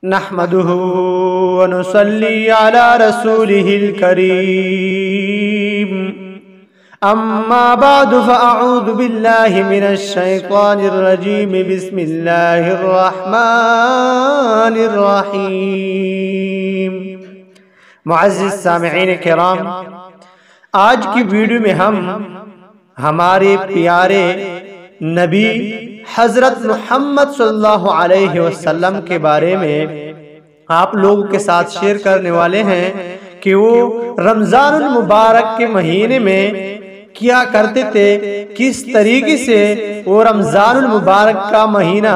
نحمده ونصلي على رسوله الكريم اما بعد فاعوذ بالله من الشيطان الرجيم بسم الله الرحمن الرحيم۔ معزز سامعین کرام، آج کی ویڈیو میں ہم ہمارے پیارے نبی حضرت محمد صلی اللہ علیہ وسلم کے بارے میں آپ لوگوں کے ساتھ شیئر کرنے والے ہیں کہ وہ رمضان المبارک کے مہینے میں کیا کرتے تھے، کس طریقے سے وہ رمضان المبارک کا مہینہ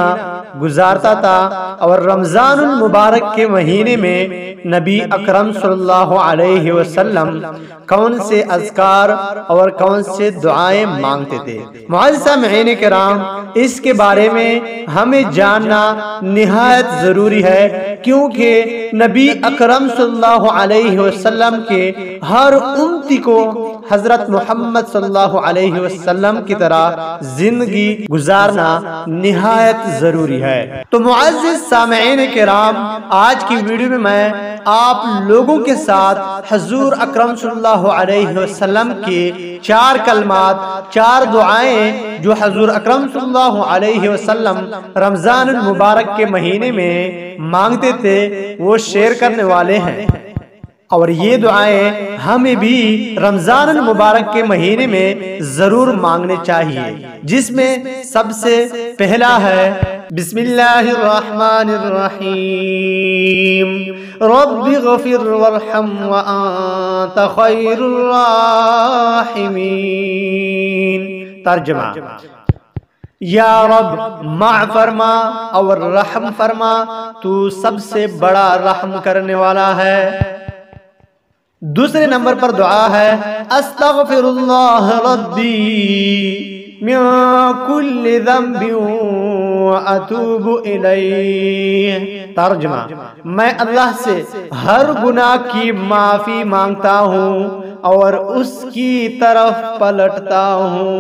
گزارتا تھا، اور رمضان المبارک کے مہینے میں نبی اکرم صلی اللہ علیہ وسلم کون سے اذکار اور کون سے دعائیں مانگتے تھے۔ معزز سامعین کرام، اس کے بارے میں ہمیں جاننا نہایت ضروری ہے، کیونکہ نبی اکرم صلی اللہ علیہ وسلم کے ہر امتی کو حضرت محمد صلی اللہ علیہ وسلم کی طرح زندگی گزارنا نہایت ضروری ہے۔ تو معزز سامعین کرام، آج کی ویڈیو میں آپ لوگوں کے ساتھ حضور اکرم صلی اللہ علیہ وسلم کے 4 کلمات، 4 دعائیں جو حضور اکرم صلی اللہ علیہ وسلم رمضان المبارک کے مہینے میں مانگتے تھے وہ شیئر کرنے والے ہیں، اور یہ دعائیں ہمیں بھی رمضان المبارک کے مہینے میں ضرور مانگنے چاہیے، جس میں سب سے پہلا ہے بسم اللہ الرحمن الرحیم، رب اغفر وارحم وانت خیر الراحمین۔ ترجمہ: یا رب معاف فرما اور رحم فرما، تو سب سے بڑا رحم کرنے والا ہے۔ دوسرے نمبر پر دعا ہے استغفر اللہ ربی من کل ذنب واتوب الیہ۔ ترجمہ: میں اللہ سے ہر گناہ کی معافی مانگتا ہوں اور اس کی طرف پلٹتا ہوں۔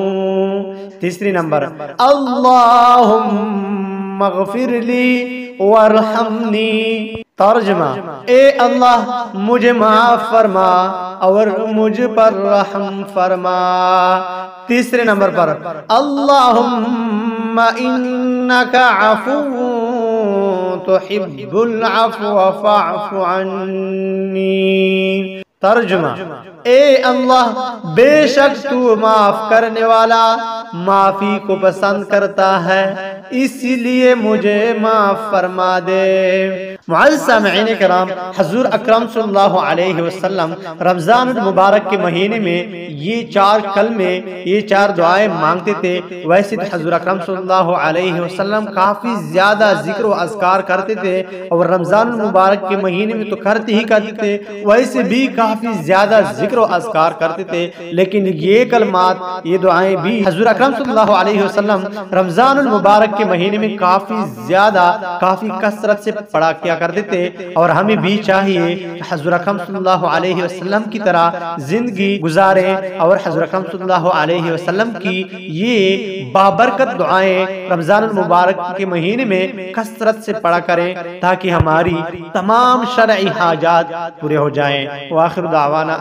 تیسری نمبر اللہم اغفر لی وارحمنی۔ ترجمہ: اے اللہ مجھے معاف فرما اور مجھ پر رحم فرما۔ تیسرے نمبر پر اللہم انک عفو تحب العفو فاعف عني۔ ترجمہ: اے اللہ بے شک تو معاف کرنے والا معافی کو پسند کرتا ہے، اسی لیے مجھے معاف فرما دے۔ معزز سامعین کرام، حضور اکرم صلی اللہ علیہ وسلم رمضان المبارک کے مہینے میں یہ 4 کلمے، یہ 4 دعائیں مانگتے تھے۔ ویسے تو حضور اکرم صلی اللہ علیہ وسلم کافی زیادہ ذکر و اذکار کرتے تھے، اور رمضان المبارک کے مہینے میں تو کرتے ہی کرتے تھے، ویسے بھی کافی زیادہ ذکر و اذکار کرتے تھے، لیکن یہ کلمات، یہ دعائیں بھی حضور اکرم صلی اللہ علیہ وسلم رمضان المبارک کے مہینے میں کافی زیادہ، کافی کثرت سے پڑھا کیا کرتے تھے، اور ہمیں بھی چاہیے کہ حضور اکرم صلی اللہ علیہ وسلم کی طرح زندگی گزاریں، اور حضور اکرم صلی اللہ علیہ وسلم کی یہ بابرکت دعائیں رمضان المبارک کے مہینے میں کثرت سے پڑھا کریں، تاکہ ہماری تمام شرعی حاجات پورے ہو جائیں۔ وآخر دعوانا